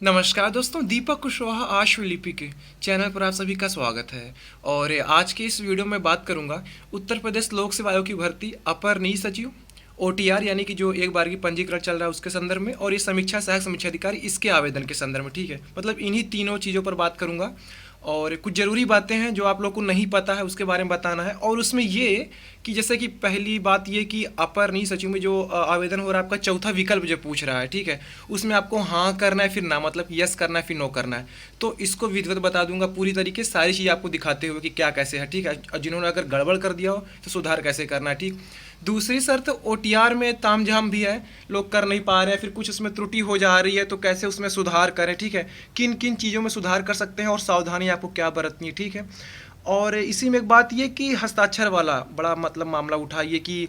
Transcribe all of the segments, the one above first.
नमस्कार दोस्तों, दीपक कुशवाहा आशुलिपि के चैनल पर आप सभी का स्वागत है। और आज के इस वीडियो में बात करूंगा उत्तर प्रदेश लोक सेवा आयोग की भर्ती अपर निजी सचिव ओटीआर यानी कि जो एक बार की पंजीकरण चल रहा है उसके संदर्भ में, और ये समीक्षा सहायक समीक्षा अधिकारी इसके आवेदन के संदर्भ में। ठीक है, मतलब इन्हीं तीनों चीज़ों पर बात करूंगा और कुछ ज़रूरी बातें हैं जो आप लोग को नहीं पता है उसके बारे में बताना है। और उसमें ये कि जैसे कि पहली बात ये कि अपर निजी सचिव में जो आवेदन हो रहा है आपका चौथा विकल्प जो पूछ रहा है, ठीक है, उसमें आपको हाँ करना है फिर ना, मतलब यस करना है फिर नो करना है। तो इसको विधिवत बता दूंगा पूरी तरीके सारी चीज़ आपको दिखाते हुए कि क्या कैसे है, ठीक है, और जिन्होंने अगर गड़बड़ कर दिया हो तो सुधार कैसे करना है। ठीक, दूसरी शर्त ओटीआर में तामझाम भी है, लोग कर नहीं पा रहे हैं, फिर कुछ उसमें त्रुटि हो जा रही है तो कैसे उसमें सुधार करें, ठीक है, किन किन चीज़ों में सुधार कर सकते हैं और सावधानी आपको क्या बरतनी है। ठीक है, और इसी में एक बात ये कि हस्ताक्षर वाला बड़ा मतलब मामला उठाइए कि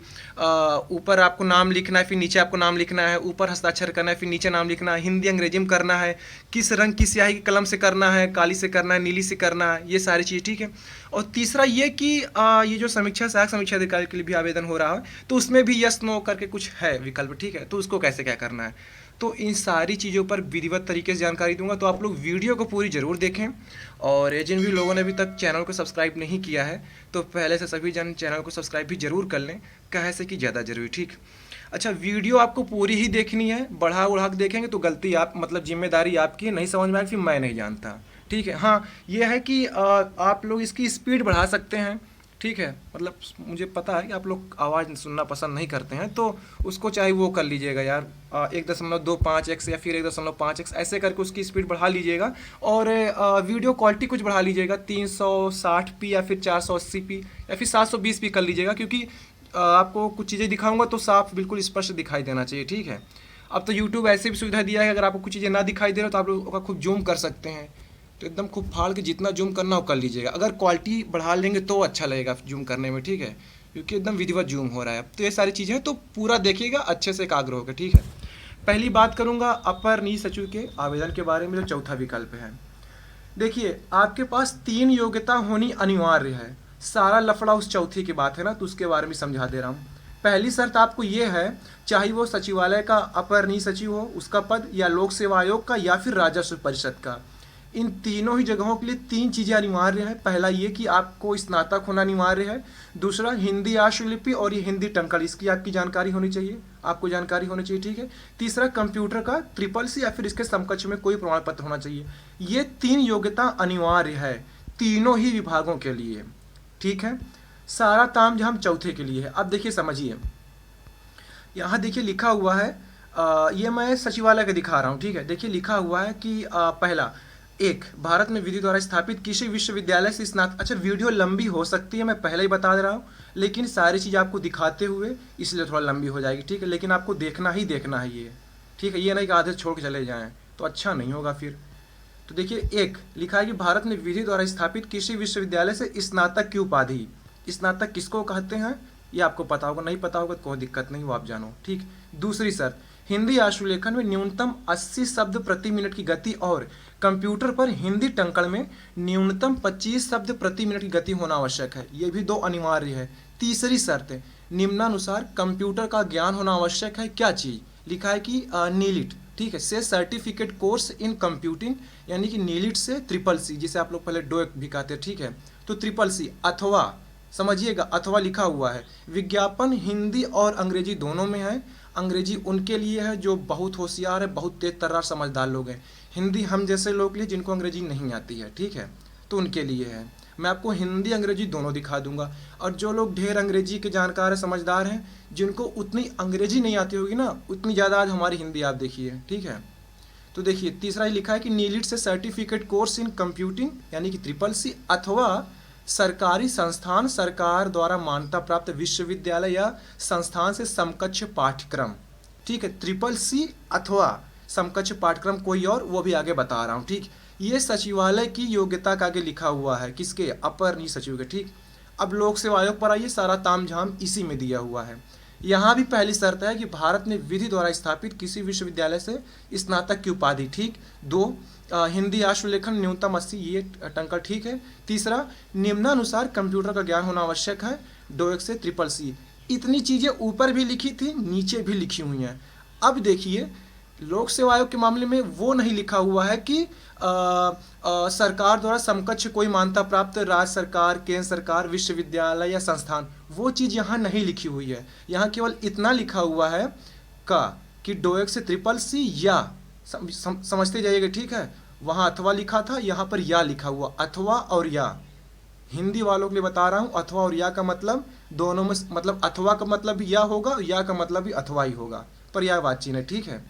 ऊपर आपको नाम लिखना है फिर नीचे आपको नाम लिखना है, ऊपर हस्ताक्षर करना है फिर नीचे नाम लिखना है, हिंदी अंग्रेजी में करना है, किस रंग की स्याही की कलम से करना है, काली से करना है, नीली से करना है, ये सारी चीज़। ठीक है, और तीसरा ये कि ये जो समीक्षा सहायक समीक्षा अधिकारी के लिए भी आवेदन हो रहा है तो उसमें भी यस नो करके कुछ है विकल्प, ठीक है, तो उसको कैसे क्या करना है। तो इन सारी चीज़ों पर विधिवत तरीके से जानकारी दूंगा, तो आप लोग वीडियो को पूरी ज़रूर देखें। और जिन भी लोगों ने अभी तक चैनल को सब्सक्राइब नहीं किया है तो पहले से सभी जन चैनल को सब्सक्राइब भी ज़रूर कर लें, कहे से कि ज़्यादा ज़रूरी। ठीक, अच्छा, वीडियो आपको पूरी ही देखनी है, बढ़ा उढ़ा के देखेंगे तो गलती आप मतलब जिम्मेदारी आपकी, नहीं समझ में आएगी फिर मैं नहीं जानता। ठीक है, हाँ ये है कि आप लोग इसकी स्पीड बढ़ा सकते हैं, ठीक है, मतलब मुझे पता है कि आप लोग आवाज़ सुनना पसंद नहीं करते हैं तो उसको चाहे वो कर लीजिएगा यार, 1.25x या फिर 1.5x ऐसे करके उसकी स्पीड बढ़ा लीजिएगा। और वीडियो क्वालिटी कुछ बढ़ा लीजिएगा, 360p या फिर 480p या फिर 720p कर लीजिएगा, क्योंकि आपको कुछ चीज़ें दिखाऊंगा तो साफ बिल्कुल स्पष्ट दिखाई देना चाहिए। ठीक है, अब तो यूट्यूब ऐसे भी सुविधा दिया है, अगर आपको कुछ चीज़ें ना दिखाई दे रहा तो आप लोग खूब जूम कर सकते हैं, तो एकदम खूब फाड़ के जितना जूम करना हो कर लीजिएगा। अगर क्वालिटी बढ़ा लेंगे तो अच्छा लगेगा जूम करने में, ठीक है, क्योंकि एकदम विधिवत जूम हो रहा है। तो ये सारी चीज़ें हैं, तो पूरा देखिएगा अच्छे से एकाग्र होकर। ठीक है, पहली बात करूँगा अपर निजी सचिव के आवेदन के बारे में, जो चौथा विकल्प है। देखिए, आपके पास 3 योग्यता होनी अनिवार्य है, सारा लफड़ा उस चौथी की बात है ना, तो उसके बारे में समझा दे रहा हूँ। पहली शर्त आपको ये है, चाहे वो सचिवालय का अपर निजी सचिव हो उसका पद, या लोक सेवा आयोग का, या फिर राजस्व परिषद का, इन तीनों ही जगहों के लिए 3 चीज़ें अनिवार्य है। पहला ये कि आपको स्नातक होना अनिवार्य है, दूसरा हिंदी आशुलिपि और ये हिंदी टंकल, इसकी आपकी जानकारी होनी चाहिए, आपको जानकारी होनी चाहिए। ठीक है, तीसरा कंप्यूटर का CCC या फिर इसके समकक्ष में कोई प्रमाण पत्र होना चाहिए। ये 3 योग्यता अनिवार्य है तीनों ही विभागों के लिए। ठीक है, सारा तामझाम चौथे के लिए है। अब देखिए समझिए, यहाँ देखिए लिखा हुआ है, ये मैं सचिवालय का दिखा रहा हूँ। ठीक है, देखिए लिखा हुआ है कि पहला, एक, भारत में विधि द्वारा स्थापित किसी विश्वविद्यालय से स्नातक। अच्छा, वीडियो लंबी हो सकती है, मैं पहले ही बता दे रहा हूँ, लेकिन सारी चीज़ आपको दिखाते हुए इसलिए थोड़ा लंबी हो जाएगी। ठीक है, लेकिन आपको देखना ही देखना है ये, ठीक है, ये नहीं कि आधे छोड़ के चले जाएं तो अच्छा नहीं होगा फिर। तो देखिए, एक लिखा है कि भारत में विधि द्वारा स्थापित किसी विश्वविद्यालय से स्नातक की उपाधि। स्नातक किसको कहते हैं ये आपको पता होगा, नहीं पता होगा तो कोई दिक्कत नहीं, वो आप जानो। ठीक, दूसरी शर्त, हिंदी आशुलेखन में न्यूनतम 80 शब्द प्रति मिनट की गति और कंप्यूटर पर हिंदी टंकण में न्यूनतम 25 शब्द प्रति मिनट की गति होना आवश्यक है, ये भी 2 अनिवार्य है। तीसरी शर्त, निम्नानुसार कंप्यूटर का ज्ञान होना आवश्यक है। क्या चीज़ लिखा है कि नीलिट, ठीक है, से सर्टिफिकेट कोर्स इन कंप्यूटिंग, यानी कि नीलिट से CCC, जिसे आप लोग पहले डोएक भी कहते हैं। ठीक है, तो CCC अथवा, समझिएगा अथवा लिखा हुआ है, विज्ञापन हिंदी और अंग्रेजी दोनों में है। अंग्रेजी उनके लिए है जो बहुत होशियार है, बहुत तेज तर्रार समझदार लोग हैं। हिंदी हम जैसे लोग लिए जिनको अंग्रेजी नहीं आती है, ठीक है, तो उनके लिए है। मैं आपको हिंदी अंग्रेजी दोनों दिखा दूंगा। और जो लोग ढेर अंग्रेजी के जानकार हैं, समझदार हैं, जिनको उतनी अंग्रेजी नहीं आती होगी ना, उतनी ज़्यादा आज हमारी हिंदी आप देखिए। ठीक है, तो देखिए तीसरा ही लिखा है कि नीलिट से सर्टिफिकेट कोर्स इन कंप्यूटिंग, यानी कि CCC, अथवा सरकारी संस्थान, सरकार द्वारा मान्यता प्राप्त विश्वविद्यालय या संस्थान से समकक्ष पाठ्यक्रम। ठीक है, CCC अथवा समकक्ष पाठ्यक्रम कोई और, वो भी आगे बता रहा हूँ। ठीक, ये सचिवालय की योग्यता का आगे लिखा हुआ है, किसके, अपर निजी सचिव के। ठीक, अब लोक सेवा आयोग पर आइए, सारा तामझाम इसी में दिया हुआ है। यहाँ भी पहली शर्त है कि भारत में विधि द्वारा स्थापित किसी विश्वविद्यालय से स्नातक की उपाधि। ठीक, 2, हिंदी आशुलेखन न्यूनतम 80, ये टंकर। ठीक है, तीसरा, निम्नानुसार कंप्यूटर का ज्ञान होना आवश्यक है, डोएक से CCC। इतनी चीज़ें ऊपर भी लिखी थी, नीचे भी लिखी हुई हैं। अब देखिए लोक सेवा आयोग के मामले में वो नहीं लिखा हुआ है कि सरकार द्वारा समकक्ष कोई मान्यता प्राप्त राज्य सरकार, केंद्र सरकार, विश्वविद्यालय या संस्थान, वो चीज़ यहाँ नहीं लिखी हुई है। यहाँ केवल इतना लिखा हुआ है कि डोएक से ट्रिपल सी या समझते जाइएगा, ठीक है। वहाँ अथवा लिखा था, यहाँ पर या लिखा हुआ, अथवा और या। हिंदी वालों के लिए बता रहा हूँ, अथवा और या का मतलब दोनों में, मतलब अथवा का मतलब भी या होगा, या का मतलब भी अथवा ही होगा, पर्यायवाची है, ठीक है।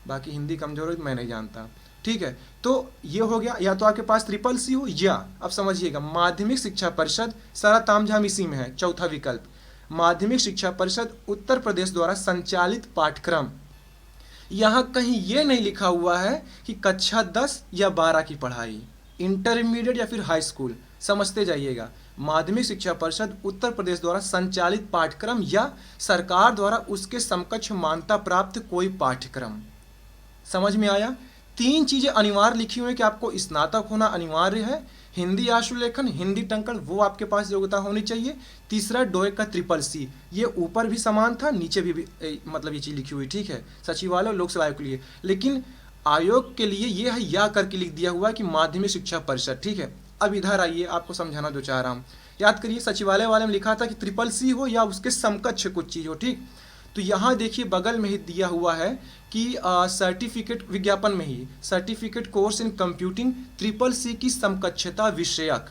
बाकी हिंदी कमजोर है मैं नहीं जानता, ठीक है। तो ये हो गया, या तो आपके पास ट्रिपल सी हो या, अब समझिएगा, माध्यमिक शिक्षा परिषद, सारा तामझाम इसी में है। चौथा विकल्प, माध्यमिक शिक्षा परिषद उत्तर प्रदेश द्वारा संचालित पाठ्यक्रम। यहाँ कहीं ये नहीं लिखा हुआ है कि कक्षा 10 या 12 की पढ़ाई, इंटरमीडिएट या फिर हाई स्कूल, समझते जाइएगा। माध्यमिक शिक्षा परिषद उत्तर प्रदेश द्वारा संचालित पाठ्यक्रम या सरकार द्वारा उसके समकक्ष मान्यता प्राप्त कोई पाठ्यक्रम। समझ में आया? 3 चीज़ें अनिवार्य लिखी हुई है कि आपको स्नातक होना अनिवार्य है, हिंदी आशुलेखन, हिंदी टंकण, वो आपके पास योग्यता होनी चाहिए। तीसरा डोएक का ट्रिपल सी, ये ऊपर भी समान था, नीचे भी मतलब ये चीज़ लिखी हुई, ठीक है, सचिवालय और लोक सेवा आयोग के लिए। लेकिन आयोग के लिए ये है या करके लिख दिया हुआ है कि माध्यमिक शिक्षा परिषद, ठीक है। अब इधर आइए, आपको समझाना जो चाह रहा हूँ। याद करिए, सचिवालय वाले में लिखा था कि ट्रिपल सी हो या उसके समकक्ष कुछ चीज़ हो, ठीक। तो यहाँ देखिए बगल में ही दिया हुआ है कि सर्टिफिकेट, विज्ञापन में ही, certificate course in computing triple C की समकक्षता विषयक।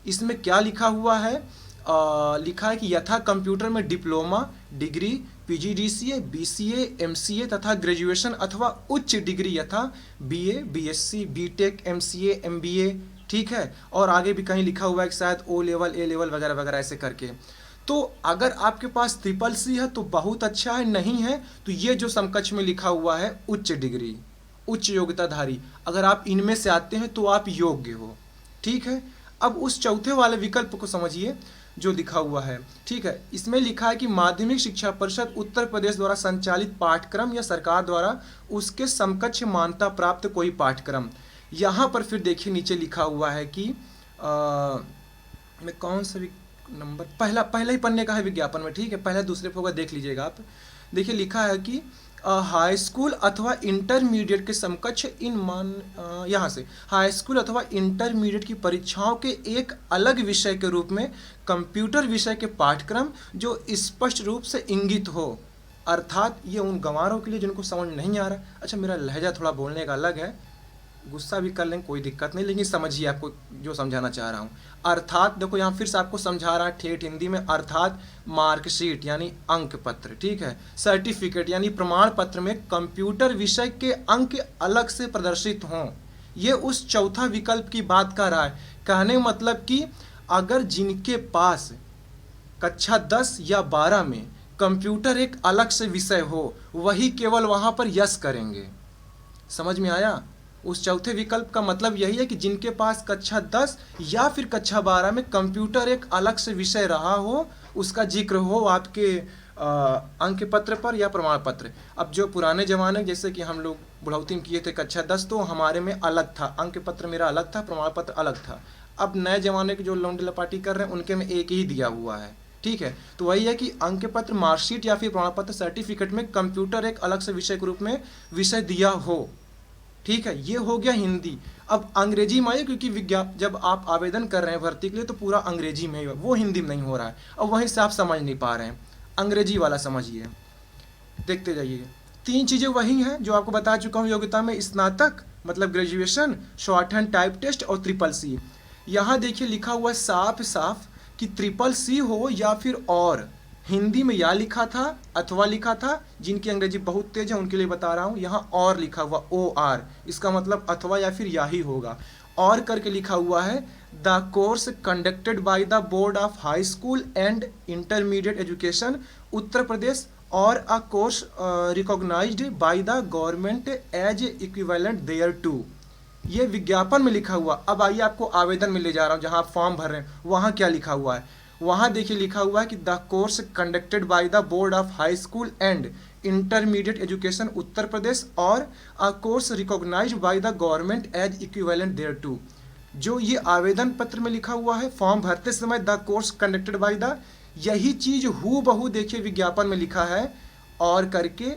इसमें क्या लिखा हुआ है? लिखा है कि यथा कंप्यूटर में diploma, degree, PGDCA, BCA, MCA तथा ग्रेजुएशन अथवा उच्च डिग्री यथा BA, BSc, BTech, MCA, MBA, ठीक है। और आगे भी कहीं लिखा हुआ है कि शायद ओ लेवल, ए लेवल वगैरह वगैरह ऐसे करके। तो अगर आपके पास ट्रिपल सी है तो बहुत अच्छा है, नहीं है तो ये जो समकक्ष में लिखा हुआ है उच्च डिग्री, उच्च योग्यताधारी, अगर आप इनमें से आते हैं तो आप योग्य हो, ठीक है। अब उस चौथे वाले विकल्प को समझिए जो लिखा हुआ है, ठीक है। इसमें लिखा है कि माध्यमिक शिक्षा परिषद उत्तर प्रदेश द्वारा संचालित पाठ्यक्रम या सरकार द्वारा उसके समकक्ष मान्यता प्राप्त कोई पाठ्यक्रम। यहाँ पर फिर देखिए नीचे लिखा हुआ है कि मैं कौन सा नंबर, पहला ही पन्ने का है विज्ञापन में, ठीक है। पहले दूसरे पे होगा, देख लीजिएगा आप। देखिए लिखा है कि हाई स्कूल अथवा इंटरमीडिएट के समकक्ष यहाँ से हाई स्कूल अथवा इंटरमीडिएट की परीक्षाओं के एक अलग विषय के रूप में कंप्यूटर विषय के पाठ्यक्रम जो स्पष्ट रूप से इंगित हो, अर्थात ये उन गंवारों के लिए जिनको समझ नहीं आ रहा। अच्छा, मेरा लहजा थोड़ा बोलने का अलग है, गुस्सा भी कर लें कोई दिक्कत नहीं, लेकिन समझिए आपको जो समझाना चाह रहा हूँ। अर्थात देखो यहाँ फिर से आपको समझा रहा है ठेठ हिंदी में, अर्थात मार्कशीट यानी अंक पत्र, ठीक है, सर्टिफिकेट यानी प्रमाण पत्र में कंप्यूटर विषय के अंक अलग से प्रदर्शित हों। ये उस चौथा विकल्प की बात कर रहा है। कहने मतलब कि अगर जिनके पास कक्षा 10 या 12 में कंप्यूटर एक अलग से विषय हो, वही केवल वहाँ पर यस करेंगे। समझ में आया? उस चौथे विकल्प का मतलब यही है कि जिनके पास कक्षा 10 या फिर कक्षा 12 में कंप्यूटर एक अलग से विषय रहा हो, उसका जिक्र हो आपके अंक पत्र पर या प्रमाण पत्र। अब जो पुराने ज़माने जैसे कि हम लोग बुढ़ौती में किए थे कक्षा 10, तो हमारे में अलग था, अंक पत्र मेरा अलग था, प्रमाण पत्र अलग था। अब नए ज़माने के जो लौंडे लपाटी कर रहे हैं उनके में एक ही दिया हुआ है, ठीक है। तो वही है कि अंक पत्र, मार्कशीट या फिर प्रमाण पत्र, सर्टिफिकेट में कंप्यूटर एक अलग से विषय के रूप में विषय दिया हो, ठीक है। ये हो गया हिंदी। अब अंग्रेजी में आइए, क्योंकि जब आप आवेदन कर रहे हैं भर्ती के लिए तो पूरा अंग्रेजी में ही, वो हिंदी में नहीं हो रहा है। अब वहीं से आप समझ नहीं पा रहे हैं, अंग्रेजी वाला समझिए, देखते जाइए। 3 चीज़ें वही हैं जो आपको बता चुका हूँ योग्यता में, स्नातक मतलब graduation, shorthand type test और ट्रिपल सी। यहाँ देखिए लिखा हुआ है साफ साफ कि ट्रिपल सी हो या फिर और। हिंदी में या लिखा था, अथवा लिखा था, जिनकी अंग्रेजी बहुत तेज है उनके लिए बता रहा हूँ। यहाँ और लिखा हुआ OR, इसका मतलब अथवा या फिर या ही होगा। और करके लिखा हुआ है the course conducted by the board of high school and intermediate education Uttar Pradesh और a course recognised by the government as equivalent thereto. ये विज्ञापन में लिखा हुआ। अब आइए आपको आवेदन में ले जा रहा हूँ, जहाँ आप फॉर्म भर रहे हैं वहाँ क्या लिखा हुआ है। वहाँ देखिए लिखा हुआ है कि the course conducted by the board of high school and intermediate education Uttar Pradesh और a course recognised by the government as equivalent thereto. जो ये आवेदन पत्र में लिखा हुआ है, फॉर्म भरते समय the course conducted by the, यही चीज हूबहू देखिए विज्ञापन में लिखा है, और करके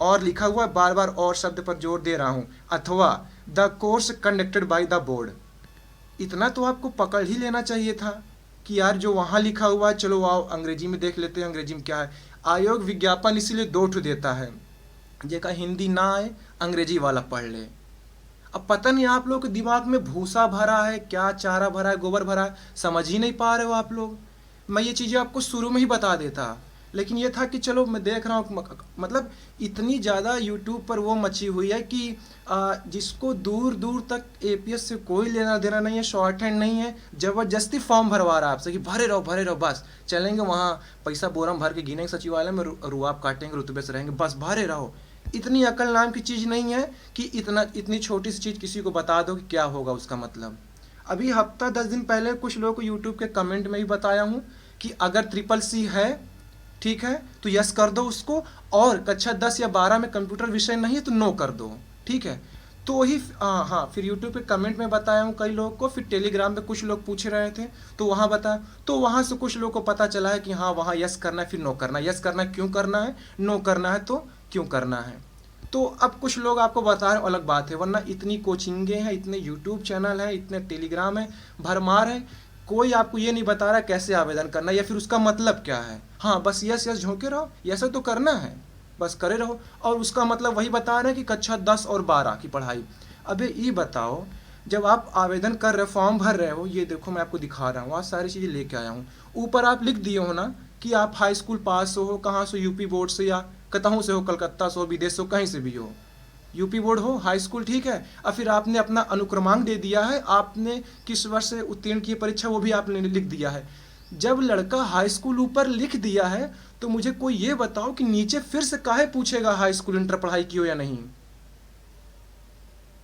और लिखा हुआ है, बार बार और शब्द पर जोर दे रहा हूं, अथवा the course conducted by the board. इतना तो आपको पकड़ ही लेना चाहिए था कि यार जो वहां लिखा हुआ है, चलो आओ अंग्रेजी में देख लेते हैं अंग्रेजी में क्या है। आयोग विज्ञापन इसीलिए दो ठो देता है, जेका हिंदी ना आए अंग्रेजी वाला पढ़ ले। अब पता नहीं आप लोग के दिमाग में भूसा भरा है, क्या चारा भरा है, गोबर भरा है, समझ ही नहीं पा रहे हो आप लोग। मैं ये चीज़ें आपको शुरू में ही बता देता, लेकिन ये था कि चलो मैं देख रहा हूँ, मतलब इतनी ज़्यादा यूट्यूब पर वो मची हुई है कि जिसको दूर दूर तक एपीएस से कोई लेना देना नहीं है, शॉर्ट हैंड नहीं है, ज़बरदस्ती फॉर्म भरवा रहा है आपसे कि भरे रहो बस, चलेंगे वहाँ पैसा बोरम भर के गिनेंगे सचिवालय में, रुआब काटेंगे, रुतबे से रहेंगे, बस भरे रहो। इतनी अकल नाम की चीज़ नहीं है कि इतनी छोटी सी चीज़ किसी को बता दो कि क्या होगा उसका मतलब। अभी हफ्ता 10 दिन पहले कुछ लोगों को यूट्यूब के कमेंट में ही बताया हूँ कि अगर CCC है, ठीक है, तो यस कर दो उसको, और कक्षा 10 या 12 में कंप्यूटर विषय नहीं है तो नो कर दो, ठीक है। तो ही हाँ, फिर यूट्यूब पे कमेंट में बताया हूँ कई लोगों को, फिर टेलीग्राम पे कुछ लोग पूछ रहे थे तो वहाँ बताया, तो वहाँ से कुछ लोगों को पता चला है कि हाँ वहाँ यस करना है फिर नो करना है, यस करना है क्यों करना है, नो करना है तो क्यों करना है। तो अब कुछ लोग आपको बता रहे अलग बात है, वरना इतनी कोचिंगें हैं, इतने यूट्यूब चैनल हैं, इतने टेलीग्राम है, भरमार है, कोई आपको ये नहीं बता रहा कैसे आवेदन करना है या फिर उसका मतलब क्या है। हाँ बस यस यस झोंके रहो, ऐसा तो करना है, बस करे रहो, और उसका मतलब वही बता रहे हैं कि कक्षा 10 और 12 की पढ़ाई। अबे ये बताओ, जब आप आवेदन कर रहे हो, फॉर्म भर रहे हो, ये देखो मैं आपको दिखा रहा हूँ, आज सारी चीज़ें लेके आया हूँ, ऊपर आप लिख दिए हो ना कि आप हाई स्कूल पास हो, कहाँ से, यूपी बोर्ड से या कतहूँ से हो, कलकत्ता से हो, विदेश से हो, कहीं से भी हो, यूपी बोर्ड हो, हाई स्कूल, ठीक है। और फिर आपने अपना अनुक्रमांक दे दिया है, आपने किस वर्ष से उत्तीर्ण की परीक्षा वो भी आपने लिख दिया है। जब लड़का हाई स्कूल ऊपर लिख दिया है तो मुझे कोई ये बताओ कि नीचे फिर से काहे पूछेगा हाई स्कूल इंटर पढ़ाई की हो या नहीं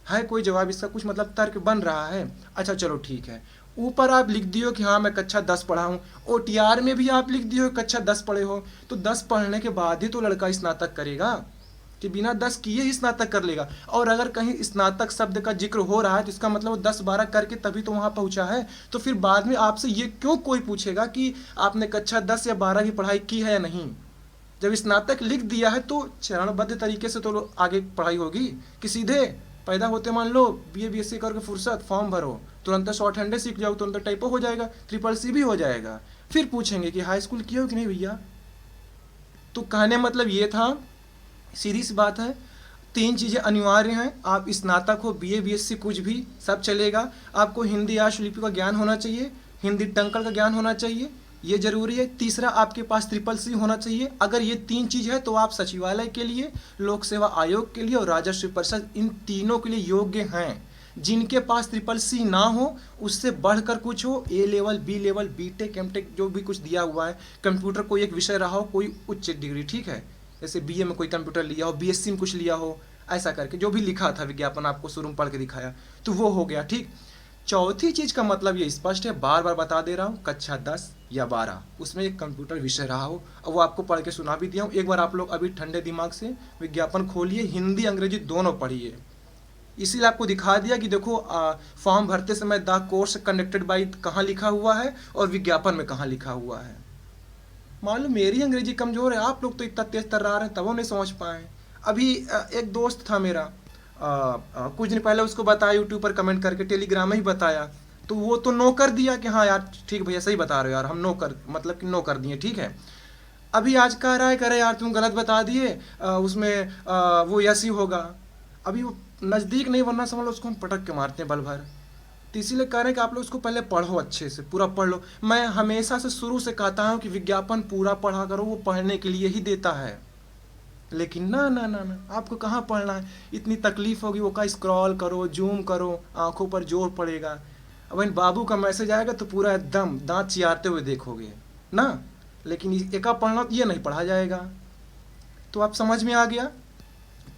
है। कोई जवाब इसका कुछ मतलब तर्क बन रहा है? अच्छा चलो ठीक है, ऊपर आप लिख दियो कि हाँ मैं कक्षा 10 पढ़ा हूँ, OTR में भी आप लिख दियो कक्षा 10 पढ़े हो, तो 10 पढ़ने के बाद ही तो लड़का स्नातक करेगा, कि बिना 10 किए ही स्नातक कर लेगा। और अगर कहीं स्नातक शब्द का जिक्र हो रहा है तो इसका मतलब वो 10-12 करके तभी तो वहाँ पहुँचा है। तो फिर बाद में आपसे ये क्यों कोई पूछेगा कि आपने कक्षा 10 या 12 की पढ़ाई की है या नहीं। जब स्नातक लिख दिया है तो चरणबद्ध तरीके से तो आगे पढ़ाई होगी, कि सीधे पैदा होते मान लो BA BSc करके फुर्सत फॉर्म भरो, तुरंत शॉर्ट हैंड सीख जाओ, तुरंत टाइपो हो जाएगा, CCC भी हो जाएगा, फिर पूछेंगे कि हाई स्कूल किया हो कि नहीं भैया। तो कहने मतलब ये था, सीधी सी बात है, 3 चीज़ें अनिवार्य हैं। आप स्नातक हो, BA BSc कुछ भी सब चलेगा, आपको हिंदी आशुलिपि का ज्ञान होना चाहिए, हिंदी टंकल का ज्ञान होना चाहिए, ये जरूरी है। तीसरा आपके पास CCC होना चाहिए। अगर ये 3 चीज़ है तो आप सचिवालय के लिए, लोक सेवा आयोग के लिए और राजस्व परिषद, इन तीनों के लिए योग्य हैं। जिनके पास CCC ना हो, उससे बढ़कर कुछ हो, A level, B level, BTech MTech जो भी कुछ दिया हुआ है, कंप्यूटर कोई एक विषय रहा हो, कोई उच्च डिग्री, ठीक है, जैसे BA में कोई कंप्यूटर लिया हो, BSc में कुछ लिया हो, ऐसा करके जो भी लिखा था विज्ञापन आपको शुरू में पढ़ के दिखाया, तो वो हो गया, ठीक। चौथी चीज़ का मतलब ये स्पष्ट है, बार बार बता दे रहा हूँ, कक्षा 10 या 12 उसमें एक कंप्यूटर विषय रहा हो, और वो आपको पढ़ के सुना भी दिया हूँ। एक बार आप लोग अभी ठंडे दिमाग से विज्ञापन खोलिए, हिंदी अंग्रेजी दोनों पढ़िए। इसीलिए आपको दिखा दिया कि देखो फॉर्म भरते समय द कोर्स कंडक्टेड बाई कहाँ लिखा हुआ है और विज्ञापन में कहाँ लिखा हुआ है। मालूम मेरी अंग्रेजी कमज़ोर है, आप लोग तो इतना तेज तर्रार रहे हैं तब वो नहीं समझ पाए। अभी एक दोस्त था मेरा, कुछ दिन पहले उसको बताया यूट्यूब पर कमेंट करके, टेलीग्राम में ही बताया, तो वो तो नो कर दिया कि हाँ यार ठीक भैया सही बता रहे हो यार, हम नो कर मतलब कि नो कर दिए, ठीक है। अभी आज कह रहा है, करे यार तुम गलत बता दिए, उसमें वो यस ही होगा। अभी वो नज़दीक नहीं, वरना समझ लो उसको हम पटक के मारते हैं बल भर। तो इसीलिए कह रहे हैं कि आप लोग उसको पहले पढ़ो, अच्छे से पूरा पढ़ लो। मैं हमेशा से शुरू से कहता हूँ कि विज्ञापन पूरा पढ़ा करो, वो पढ़ने के लिए ही देता है। लेकिन ना ना ना ना, आपको कहाँ पढ़ना है, इतनी तकलीफ होगी, वो का स्क्रॉल करो, जूम करो, आंखों पर जोर पड़ेगा। अब इन बाबू का मैसेज आएगा तो पूरा एकदम दांत चियारते हुए देखोगे ना, लेकिन एका पढ़ना ये नहीं पढ़ा जाएगा। तो आप समझ में आ गया।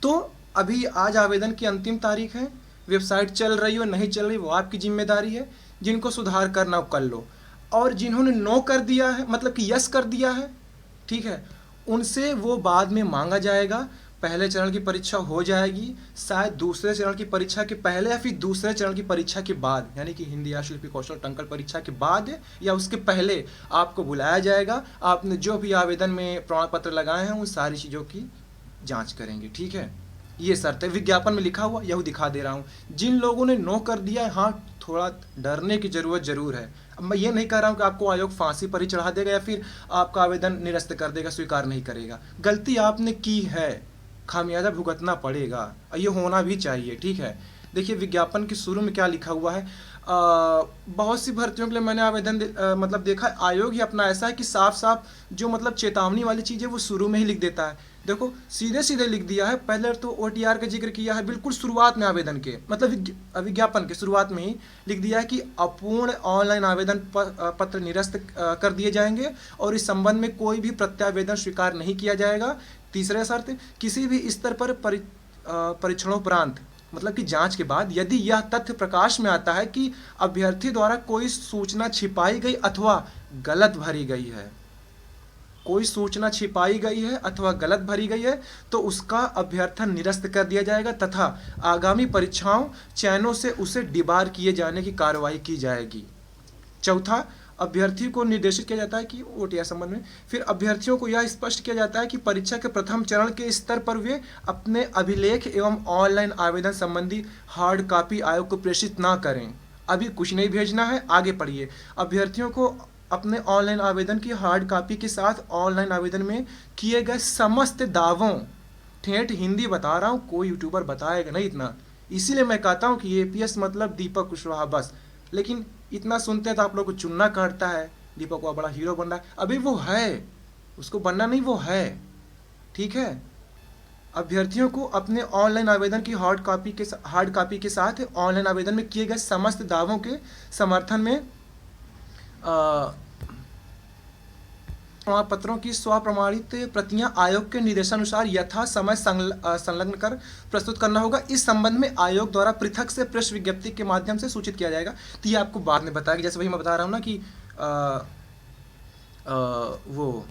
तो अभी आज आवेदन की अंतिम तारीख है, वेबसाइट चल रही हो नहीं चल रही वो आपकी जिम्मेदारी है, जिनको सुधार करना हो कर लो, और जिन्होंने नो कर दिया है मतलब कि यस कर दिया है, ठीक है, उनसे वो बाद में मांगा जाएगा। पहले चरण की परीक्षा हो जाएगी, शायद दूसरे चरण की परीक्षा के पहले या फिर दूसरे चरण की परीक्षा के बाद, यानी कि हिंदी आशु लिपि कौशल टंकल परीक्षा के बाद या उसके पहले आपको बुलाया जाएगा। आपने जो भी आवेदन में प्रमाण पत्र लगाए हैं उन सारी चीज़ों की जांच करेंगे, ठीक है। ये शर्त है, विज्ञापन में लिखा हुआ यही दिखा दे रहा हूँ। जिन लोगों ने नो कर दिया है, हाँ थोड़ा डरने की ज़रूरत ज़रूर है। अब मैं ये नहीं कह रहा हूँ कि आपको आयोग फांसी पर ही चढ़ा देगा या फिर आपका आवेदन निरस्त कर देगा, स्वीकार नहीं करेगा। गलती आपने की है, खामियाजा भुगतना पड़ेगा और ये होना भी चाहिए, ठीक है। देखिए विज्ञापन के शुरू में क्या लिखा हुआ है। बहुत सी भर्तियों के लिए मैंने आवेदन मतलब देखा है, आयोग ही अपना ऐसा है कि साफ साफ जो मतलब चेतावनी वाली चीज़ है वो शुरू में ही लिख देता है। देखो सीधे सीधे लिख दिया है, पहले तो OTR का जिक्र किया है बिल्कुल शुरुआत में आवेदन के, मतलब विज्ञापन के शुरुआत में ही लिख दिया है कि अपूर्ण ऑनलाइन आवेदन पत्र निरस्त कर दिए जाएंगे और इस संबंध में कोई भी प्रत्यावेदन स्वीकार नहीं किया जाएगा। तीसरा शर्त, किसी भी स्तर पर परीक्षणोपरांत मतलब कि जांच के बाद यदि यह तथ्य प्रकाश में आता है कि अभ्यर्थी द्वारा कोई सूचना छिपाई गई अथवा गलत भरी गई है, कोई सूचना छिपाई गई है अथवा गलत भरी गई है, तो उसका अभ्यर्थन निरस्त कर दिया जाएगा तथा आगामी परीक्षाओं चयनों से उसे डिबार किए जाने की कार्रवाई की जाएगी। चौथा, अभ्यर्थी को निर्देशित किया जाता है कि OTR संबंध में, फिर अभ्यर्थियों को यह स्पष्ट किया जाता है कि परीक्षा के प्रथम चरण के स्तर पर वे अपने अभिलेख एवं ऑनलाइन आवेदन संबंधी हार्ड कॉपी आयोग को प्रेषित ना करें। अभी कुछ नहीं भेजना है, आगे पढ़िए। अभ्यर्थियों को अपने ऑनलाइन आवेदन की हार्ड कॉपी के साथ ऑनलाइन आवेदन में किए गए समस्त दावों, ठेठ हिंदी बता रहा हूँ, कोई यूट्यूबर बताएगा नहीं इतना, इसीलिए मैं कहता हूँ कि APS मतलब दीपक कुशवाहा बस। लेकिन इतना सुनते हैं तो आप लोग को चुनना काटता है, दीपक को बड़ा हीरो बन रहा है, अभी वो है, उसको बनना नहीं, वो है, ठीक है। अभ्यर्थियों को अपने ऑनलाइन आवेदन की हार्ड कॉपी के साथ ऑनलाइन आवेदन में किए गए समस्त दावों के समर्थन में प्रमाण पत्रों की स्वप्रमाणित प्रतियां आयोग के निर्देशानुसार यथा समय संलग्न कर प्रस्तुत करना होगा। इस संबंध में आयोग द्वारा पृथक से प्रेस विज्ञप्ति के माध्यम से सूचित किया जाएगा। तो ये आपको बाद में बताएगा, जैसे वही मैं बता रहा हूँ ना कि वो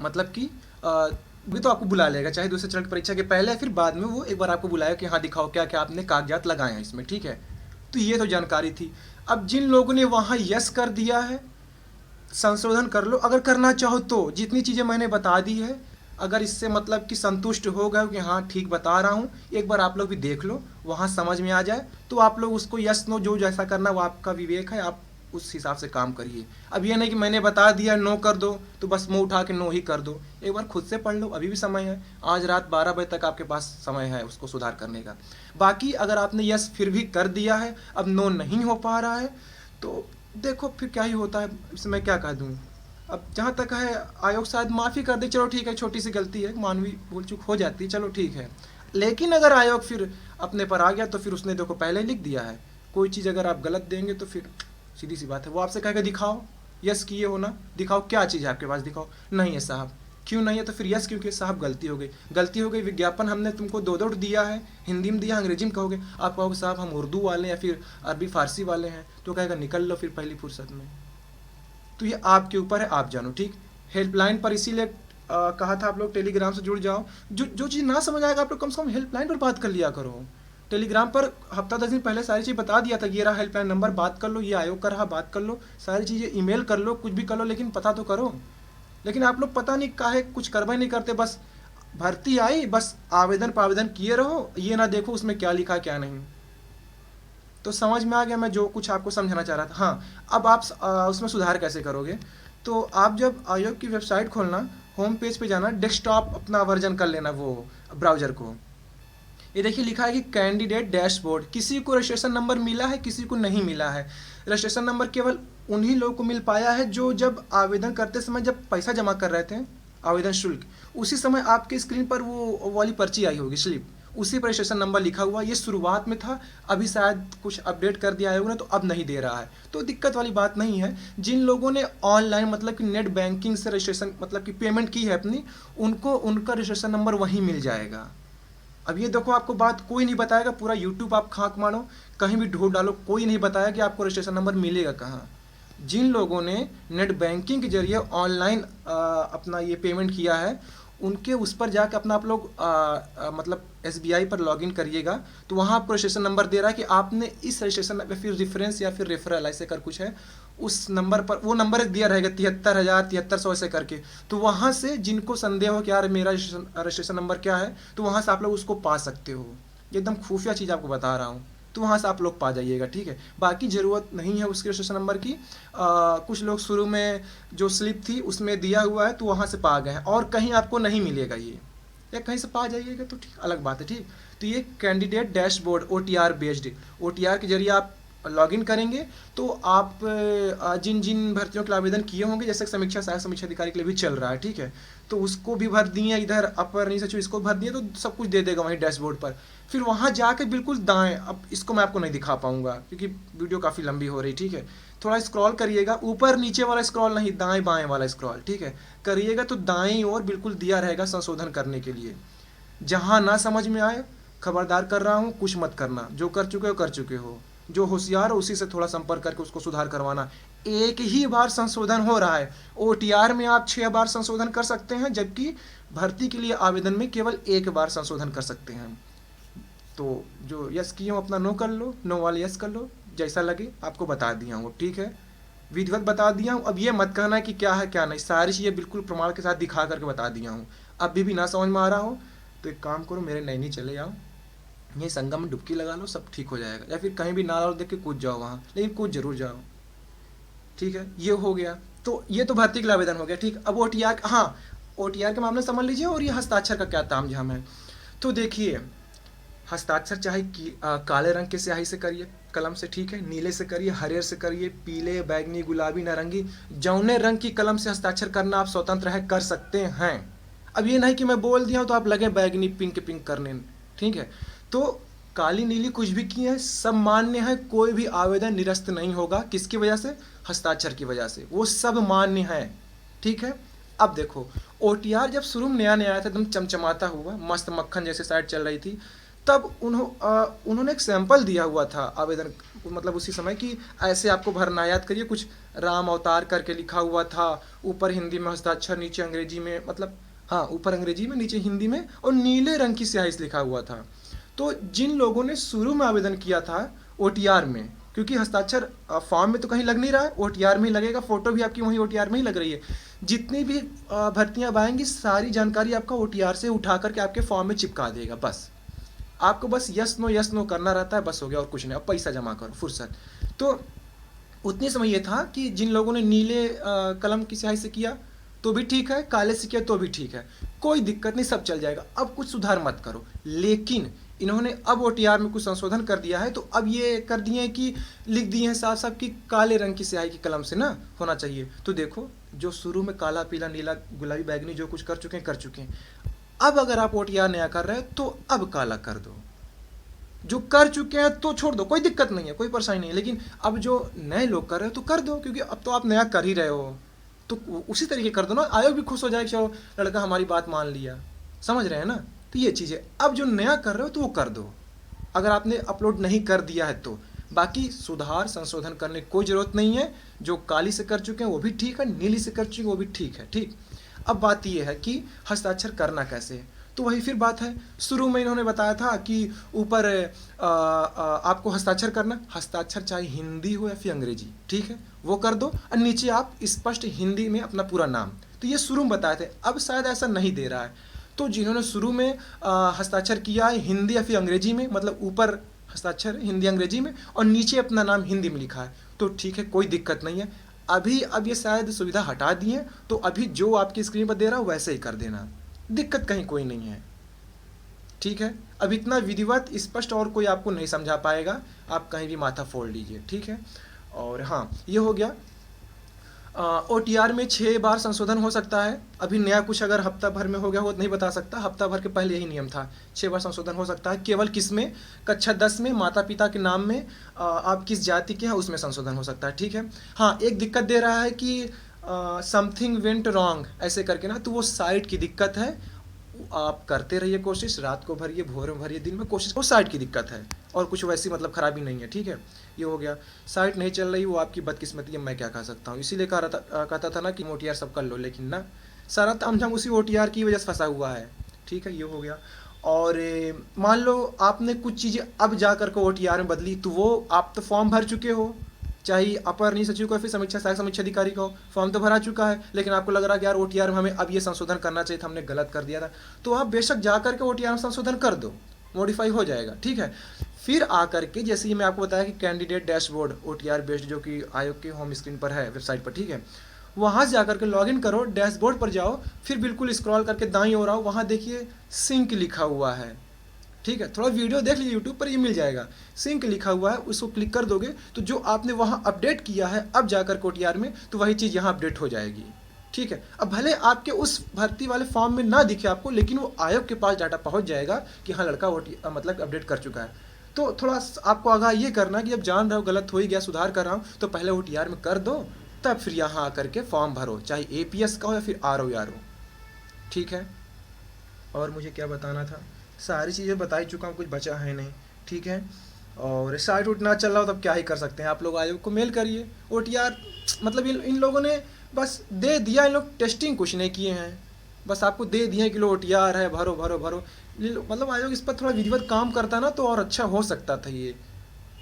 मतलब कि भी तो आपको बुला लेगा, चाहे दूसरे चरण की परीक्षा के पहले या फिर बाद में, वो एक बार आपको बुलाएगा कि हाँ दिखाओ क्या क्या आपने कागजात लगाए हैं इसमें, ठीक है। तो ये तो जानकारी थी। अब जिन लोगों ने वहाँ यस कर दिया है, संशोधन कर लो अगर करना चाहो तो, जितनी चीज़ें मैंने बता दी है, अगर इससे मतलब कि संतुष्ट हो गए कि हाँ ठीक बता रहा हूँ, एक बार आप लोग भी देख लो, वहाँ समझ में आ जाए तो आप लोग उसको यस नो जो जैसा करना वो आपका विवेक है, आप उस हिसाब से काम करिए। अब ये नहीं कि मैंने बता दिया नो कर दो तो बस मुँह उठा के नो ही कर दो, एक बार खुद से पढ़ लो, अभी भी समय है, आज रात 12 बजे तक आपके पास समय है उसको सुधार करने का। बाकी अगर आपने यस फिर भी कर दिया है, अब नो नहीं हो पा रहा है, तो देखो फिर क्या ही होता है, इसमें मैं क्या कह दूँ। अब जहाँ तक है आयोग शायद माफ़ी कर दे, चलो ठीक है, छोटी सी गलती है, मानवीय भूल चूक हो जाती है, चलो ठीक है। लेकिन अगर आयोग फिर अपने पर आ गया तो फिर उसने देखो पहले लिख दिया है, कोई चीज़ अगर आप गलत देंगे तो फिर सीधी सी बात है वो आपसे कहेगा दिखाओ, यस किए हो ना, दिखाओ क्या चीज़ है आपके पास, दिखाओ। नहीं है साहब, क्यों नहीं है, तो फिर यस क्योंकि साहब गलती हो गई, विज्ञापन हमने तुमको दो दिया है, हिंदी में दिया, अंग्रेजी में कहोगे, आप कहोगे साहब हम उर्दू वाले या फिर अरबी फारसी वाले हैं, तो कहेगा निकल लो फिर पहली फुर्सत में। तो ये आपके ऊपर है, आप जानो, ठीक। हेल्पलाइन पर इसीलिए कहा था आप लोग टेलीग्राम से जुड़ जाओ, जो चीज़ ना समझ आएगा आप लोग कम से कम हेल्पलाइन पर बात कर लिया करो। टेलीग्राम पर हफ्ता 10 दिन पहले सारी चीज़ बता दिया था, ये रहा हेल्पलाइन नंबर, बात कर लो, ये आयोग का रहा, बात कर लो, सारी चीज़ें ईमेल कर लो, कुछ भी कर लो, लेकिन पता तो करो। लेकिन आप लोग पता नहीं काहे कुछ करवा नहीं करते, बस भर्ती आई, बस आवेदन पर आवेदन किए रहो, ये ना देखो उसमें क्या लिखा क्या नहीं। तो समझ में आ गया मैं जो कुछ आपको समझाना चाह रहा था। हाँ, अब आप उसमें सुधार कैसे करोगे, तो आप जब आयोग की वेबसाइट खोलना, होम पेज पे जाना, डेस्कटॉप अपना वर्जन कर लेना वो ब्राउज़र को। ये देखिए लिखा है कि कैंडिडेट डैशबोर्ड, किसी को रजिस्ट्रेशन नंबर मिला है, किसी को नहीं मिला है। रजिस्ट्रेशन नंबर केवल उन्हीं लोगों को मिल पाया है जो जब आवेदन करते समय जब पैसा जमा कर रहे थे, आवेदन शुल्क, उसी समय आपके स्क्रीन पर वो वाली पर्ची आई होगी, स्लिप, उसी पर रजिस्ट्रेशन नंबर लिखा हुआ। ये शुरुआत में था, अभी शायद कुछ अपडेट कर दिया आयोग ने तो अब नहीं दे रहा है, तो दिक्कत वाली बात नहीं है। जिन लोगों ने ऑनलाइन मतलब कि नेट बैंकिंग से रजिस्ट्रेशन मतलब कि पेमेंट की है अपनी, उनको उनका रजिस्ट्रेशन नंबर वहीं मिल जाएगा। अब ये देखो आपको बात कोई नहीं बताएगा, पूरा यूट्यूब आप खाक मानो, कहीं भी ढूंढ डालो, कोई नहीं बताया कि आपको रजिस्ट्रेशन नंबर मिलेगा कहाँ। जिन लोगों ने नेट बैंकिंग के जरिए ऑनलाइन अपना ये पेमेंट किया है, उनके उस पर जाके अपना आप लोग मतलब SBI पर लॉगिन करिएगा, तो वहाँ आपको रजिस्ट्रेशन नंबर दे रहा है कि आपने इस रजिस्ट्रेशन या फिर रेफरेंस या फिर रेफरल ऐसे कर कुछ है, उस नंबर पर वो नंबर एक दिया रहेगा 73,000 7300 ऐसे करके। तो वहाँ से जिनको संदेह हो कि यार मेरा रजिस्ट्रेशन नंबर क्या है, तो वहाँ से आप लोग उसको पा सकते हो। एकदम खुफिया चीज़ आपको बता रहा हूँ, तो वहाँ से आप लोग पा जाइएगा, ठीक है। बाकी ज़रूरत नहीं है उसके रजिस्ट्रेशन नंबर की। कुछ लोग शुरू में जो स्लिप थी उसमें दिया हुआ है तो वहाँ से पा गए हैं, और कहीं आपको नहीं मिलेगा ये, या कहीं से पा जाइएगा तो ठीक अलग बात है, ठीक। तो ये candidate dashboard OTR based, OTR के जरिए आप लॉगिन करेंगे तो आप जिन जिन भर्तियों के लिए आवेदन किए होंगे, जैसे समीक्षा सहायक समीक्षा अधिकारी के लिए भी चल रहा है, ठीक है, तो उसको भी भर दिए, इधर अपर नहीं सचिव इसको भर दिए, तो सब कुछ दे देगा वहीं डैशबोर्ड पर। फिर वहाँ जाके बिल्कुल दाएं, अब इसको मैं आपको नहीं दिखा पाऊंगा क्योंकि वीडियो काफ़ी लंबी हो रही, ठीक है। थोड़ा स्क्रॉल करिएगा, ऊपर नीचे वाला स्क्रॉल नहीं, दाएं बाएं वाला स्क्रॉल, ठीक है, करिएगा तो दाएं ओर बिल्कुल दिया रहेगा संशोधन करने के लिए। जहाँ ना समझ में आए, खबरदार कर रहा हूँ, कुछ मत करना, जो कर चुके हो कर चुके हो, जो होशियार हो उसी से थोड़ा संपर्क करके उसको सुधार करवाना। एक ही बार संशोधन हो रहा है, OTR में आप 6 बार संशोधन कर सकते हैं, जबकि भर्ती के लिए आवेदन में केवल 1 बार संशोधन कर सकते हैं। तो जो यस किए हो अपना नो कर लो, नो वाले यस कर लो, जैसा लगे आपको बता दिया हूँ, ठीक है, विधिवत बता दिया हूँ। अब ये मत कहना कि क्या है क्या नहीं, सारी चीज़ें बिल्कुल प्रमाण के साथ दिखा करके बता दिया हूँ। अभी भी ना समझ में आ रहा हो तो एक काम करो, मेरे नैनी चले जाओ, यहीं संगम में डुबकी लगा लो, सब ठीक हो जाएगा, या फिर कहीं भी नाला देख के कूद जाओ वहाँ, लेकिन कूद जरूर जाओ, ठीक है। ये हो गया, तो ये तो भर्ती के लिए आवेदन हो गया, ठीक। अब OTR, हाँ, OTR के मामले समझ लीजिए, और ये हस्ताक्षर का क्या ताम झाम है। तो देखिए, हस्ताक्षर चाहे काले रंग के स्याही से करिए कलम से, ठीक है, नीले से करिए, हरे से करिए, पीले, बैगनी, गुलाबी, नारंगी, जौने रंग की कलम से हस्ताक्षर करना आप स्वतंत्र है, कर सकते हैं। अब ये नहीं कि मैं बोल दिया हूँ तो आप लगे बैगनी पिंक पिंक करने, ठीक है। तो काली नीली कुछ भी किए हैं सब मान्य है, कोई भी आवेदन निरस्त नहीं होगा, किसकी वजह से, हस्ताक्षर की वजह से, वो सब मान्य है, ठीक है। अब देखो, OTR जब शुरू में नया नया आया था, एकदम चमचमाता हुआ मस्त मक्खन जैसे साइड चल रही थी, तब उन्होंने एक सैंपल दिया हुआ था आवेदन, मतलब उसी समय कि ऐसे आपको भरना, याद करिए, कुछ राम अवतार करके लिखा हुआ था, ऊपर हिंदी में हस्ताक्षर, नीचे अंग्रेजी में, मतलब हाँ, ऊपर अंग्रेजी में नीचे हिंदी में, और नीले रंग की स्याही से लिखा हुआ था। तो जिन लोगों ने शुरू में आवेदन किया था OTR में, क्योंकि हस्ताक्षर फॉर्म में तो कहीं लग नहीं रहा है, OTR में ही लगेगा, फोटो भी आपकी वहीं OTR में ही लग रही है, जितनी भी भर्तियां अब आएंगी सारी जानकारी आपका OTR से उठा करके आपके फॉर्म में चिपका देगा, बस आपको बस यस नो करना रहता है, बस हो गया, और कुछ नहीं, अब पैसा जमा करो फुर्सत। तो उतनी समय ये था कि जिन लोगों ने नीले कलम की स्याही से किया तो भी ठीक है, काले से किया तो भी ठीक है, कोई दिक्कत नहीं, सब चल जाएगा, अब कुछ सुधार मत करो। लेकिन इन्होंने अब OTR में कुछ संशोधन कर दिया है, तो अब ये कर दिए हैं कि लिख दिए हैं साफ साफ कि काले रंग की स्याही की कलम से ना होना चाहिए। तो देखो, जो शुरू में काला, पीला, नीला, गुलाबी, बैगनी जो कुछ कर चुके हैं, अब अगर आप OTR नया कर रहे हैं तो अब काला कर दो, जो कर चुके हैं तो छोड़ दो, कोई दिक्कत नहीं है, कोई परेशानी नहीं है, लेकिन अब जो नए लोग कर रहे हो तो कर दो, क्योंकि अब तो आप नया कर ही रहे हो, तो उसी तरीके कर दो ना, आयोग भी खुश हो जाए, चलो लड़का हमारी बात मान लिया, समझ रहे हैं ना। तो ये चीज़ है, अब जो नया कर रहे हो तो वो कर दो, अगर आपने अपलोड नहीं कर दिया है तो। बाकी सुधार संशोधन करने की कोई ज़रूरत नहीं है, जो काली से कर चुके हैं वो भी ठीक है, नीली से कर चुके हैं वो भी ठीक है, ठीक। अब बात ये है कि हस्ताक्षर करना कैसे है, तो वही फिर बात है, शुरू में इन्होंने बताया था कि ऊपर आपको हस्ताक्षर करना, हस्ताक्षर चाहे हिंदी हो या फिर अंग्रेजी, ठीक है, वो कर दो, और नीचे आप स्पष्ट हिंदी में अपना पूरा नाम, तो ये शुरू में बताए थे, अब शायद ऐसा नहीं दे रहा है। तो जिन्होंने शुरू में हस्ताक्षर किया है हिंदी या फिर अंग्रेजी में, मतलब ऊपर हस्ताक्षर हिंदी अंग्रेजी में और नीचे अपना नाम हिंदी में लिखा है, तो ठीक है, कोई दिक्कत नहीं है। अभी अब ये शायद सुविधा हटा दी है, तो अभी जो आपकी स्क्रीन पर दे रहा है वैसे ही कर देना, दिक्कत कहीं कोई नहीं है, ठीक है। अब इतना विधिवत स्पष्ट और कोई आपको नहीं समझा पाएगा, आप कहीं भी माथा फोड़ लीजिए, ठीक है। और हाँ, ये हो गया, OTR में 6 बार संशोधन हो सकता है, अभी नया कुछ अगर हफ्ता भर में हो गया हो नहीं बता सकता, हफ्ता भर के पहले यही नियम था, 6 बार संशोधन हो सकता है, केवल किस में, कक्षा 10 में माता पिता के नाम में, आप किस जाति के हैं उसमें संशोधन हो सकता है, ठीक है। हाँ, एक दिक्कत दे रहा है कि समथिंग वेंट रॉन्ग ऐसे करके ना, तो वो साइट की दिक्कत है, आप करते रहिए कोशिश, रात को भरिए, भोर में भरिए, दिन में कोशिश, वो साइट की दिक्कत है, और कुछ वैसी मतलब खराबी नहीं है, ठीक है। ये हो गया, साइट नहीं चल रही वो आपकी बदकिस्मती है, मैं क्या कह सकता हूँ, इसीलिए कहता था ना कि OTR सब कर लो, लेकिन ना, सारा तामझाम उसी OTR की वजह से फंसा हुआ है। ठीक है, ये हो गया। और मान लो आपने कुछ चीज़ें अब जा कर के OTR में बदली, तो वो आप तो फॉर्म भर चुके हो, चाहे अपर नीति सचिव का फिर समीक्षा सहायक समीक्षा अधिकारी का हो, फॉर्म तो भरा चुका है, लेकिन आपको लग रहा है कि यार OTR में हमें अब ये संशोधन करना चाहिए था, हमने गलत कर दिया था, तो आप बेशक जा करके OTR में संशोधन कर दो, मॉडिफाई हो जाएगा। ठीक है, फिर आकर के जैसे ये मैं आपको बताया कि कैंडिडेट डैशबोर्ड OTR बेस्ड जो कि आयोग के होम स्क्रीन पर है, वेबसाइट पर, ठीक है, वहाँ से जाकर के लॉगिन करो, डैशबोर्ड पर जाओ, फिर बिल्कुल स्क्रॉल करके दाईं ओर आओ, वहाँ देखिए सिंक लिखा हुआ है। ठीक है, थोड़ा वीडियो देख लीजिए, यूट्यूब पर ये मिल जाएगा, सिंक लिखा हुआ है, उसको क्लिक कर दोगे तो जो आपने वहाँ अपडेट किया है अब जाकर OTR में, तो वही चीज़ यहाँ अपडेट हो जाएगी। ठीक है, अब भले आपके उस भर्ती वाले फॉर्म में ना दिखे आपको, लेकिन वो आयोग के पास डाटा पहुँच जाएगा कि हाँ लड़का मतलब अपडेट कर चुका है। तो थोड़ा आपको आगाह ये करना कि जब जान रहे हो गलत हो ही गया, सुधार कर रहा हूँ, तो पहले OTR में कर दो, तब फिर यहाँ आकर के फॉर्म भरो, चाहे APS का हो या फिर RO या RO। ठीक है, और मुझे क्या बताना था, सारी चीज़ें बता ही चुका हूँ, कुछ बचा है नहीं। ठीक है, और साइट उठ ना चल रहा हो तब क्या ही कर सकते हैं, आप लोग आयोग को मेल करिए। OTR मतलब इन लोगों ने बस दे दिया, इन लोग टेस्टिंग कुछ नहीं किए हैं, बस आपको दे दिए कि लो OTR है, भरो भरो भरो। मतलब आयोग इस पर थोड़ा विधिवत काम करता ना तो और अच्छा हो सकता था ये।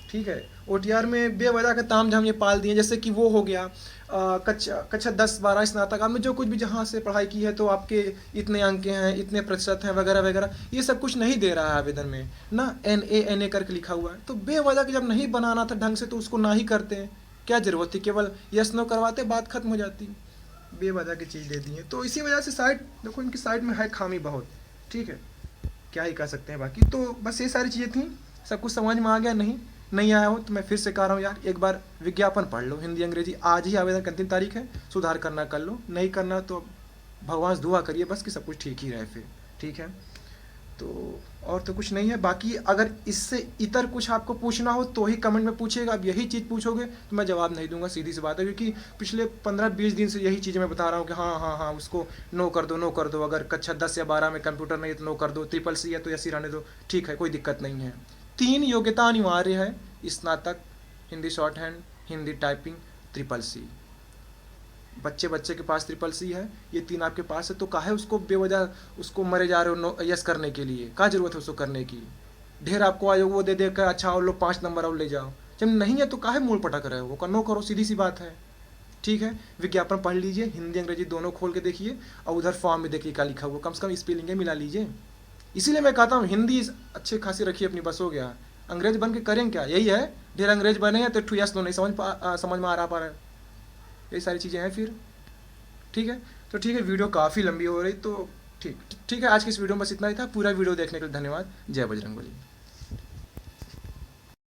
ठीक है, OTR में बेवजह का तामझाम ये पाल दिए, जैसे कि वो हो गया कक्षा 10-12 स्नातक, आपने जो कुछ भी जहाँ से पढ़ाई की है तो आपके इतने अंक हैं, इतने प्रतिशत हैं, वगैरह वगैरह, ये सब कुछ नहीं दे रहा है आवेदन में ना, NA करके लिखा हुआ है। तो बेवजह के जब नहीं बनाना था ढंग से तो उसको ना ही करते हैं, क्या ज़रूरत थी, केवल यस नो करवाते, बात खत्म हो जाती। बेवजह की चीज़ दे दी है, तो इसी वजह से साइट देखो, इनकी साइट में है खामी बहुत। ठीक है, क्या ही कर सकते हैं बाकी। तो बस ये सारी चीज़ें थी, सब कुछ समझ में आ गया? नहीं आया हो तो मैं फिर से कह रहा हूँ यार, एक बार विज्ञापन पढ़ लो, हिंदी अंग्रेजी, आज ही आवेदन की अंतिम तारीख है, सुधार करना कर लो, नहीं करना तो भगवान से दुआ करिए बस कि सब कुछ ठीक ही रहे फिर। ठीक है, तो और तो कुछ नहीं है। बाकी अगर इससे इतर कुछ आपको पूछना हो तो ही कमेंट में पूछिएगा, अब यही चीज़ पूछोगे तो मैं जवाब नहीं दूंगा, सीधी सी बात है, क्योंकि पिछले 15-20 दिन से यही चीज़ मैं बता रहा हूँ कि हाँ हाँ हाँ उसको नो कर दो, नो कर दो, अगर कक्षा 10 या 12 में कंप्यूटर नहीं है तो नो कर दो, CCC है तो ऐसी रहने दो, ठीक है, कोई दिक्कत नहीं है। 3 योग्यता अनिवार्य है, स्नातक, Hindi short hand, Hindi typing, CCC। बच्चे के पास CCC है, ये 3 आपके पास है, तो काहे उसको बेवजह उसको मरे जा रहे हो नो यस करने के लिए, क्या जरूरत है उसको करने की? ढेर आपको आयोग वो दे देकर अच्छा और लो 5 नंबर और ले जाओ, जब नहीं है तो काहे मूल पटक रहे हो, वो नो करो, सीधी सी बात है। ठीक है, विज्ञापन पढ़ लीजिए, हिंदी अंग्रेजी दोनों खोल के देखिए, और उधर फॉर्म में देखिए क्या लिखा हुआ, कम से कम स्पेलिंग मिला लीजिए। इसीलिए मैं कहता हूँ हिंदी अच्छे खासी रखिए अपनी, बस हो गया। अंग्रेज बन के करें क्या, यही है, ढेर अंग्रेज बने हैं तो ठू यस नो नहीं समझ में आ रहा है, यही सारी चीज़ें हैं फिर। ठीक है, तो ठीक है, वीडियो काफ़ी लंबी हो रही, तो ठीक है, आज की इस वीडियो में बस इतना ही था। पूरा वीडियो देखने के लिए धन्यवाद। जय बजरंगबली।